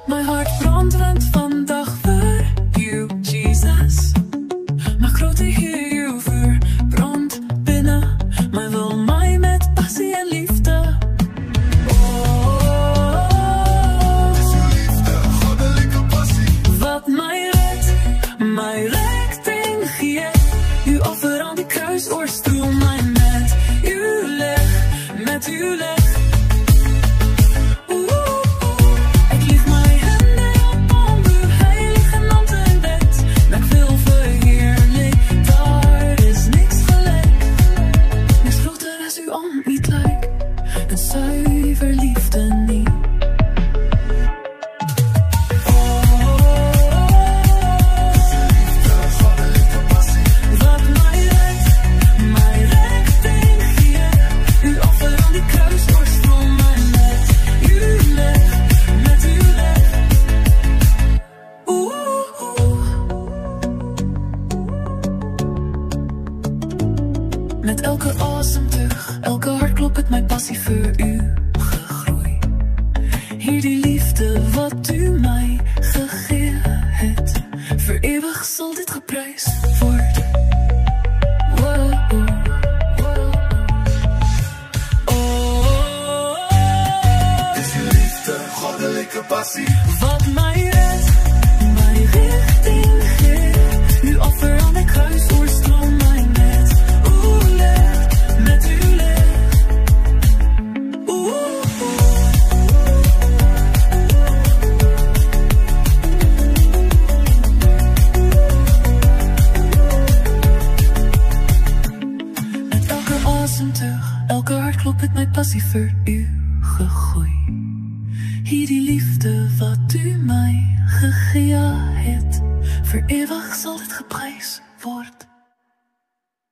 Mijn hart brandt vandaag voor you, Jesus. Mijn grote Heer, uw vuur brandt binnen. Maar wil mij met passie en liefde. Oh, is uw liefde, goddelijke passie. wat mij redt, mij richting geeft. U offer aan de kruis, oorstroom mij met uw licht, met uw licht. Een zuiver liefde niet. Wat mij redt, mij richting geeft. U offer aan die kruis, oorstroom mij met uw licht, met uw licht. Met elke asemteug, elke hartklop het mijn passie voor u gegroeid. Hier die liefde wat u mij gegeven hebt, voor eeuwig zal dit geprijsd worden. Wow, wow. Oh, Is uw liefde, goddelijke passie. wat mij redt, mij richting geeft. U offer aan de kruis, oorstroom mij met uw licht, met uw licht. Met elke asemteug, elke hartklop het mijn passie voor u gegroeid. Hier die liefde wat u mij gegeven hebt, voor eeuwig zal dit geprijsd worden.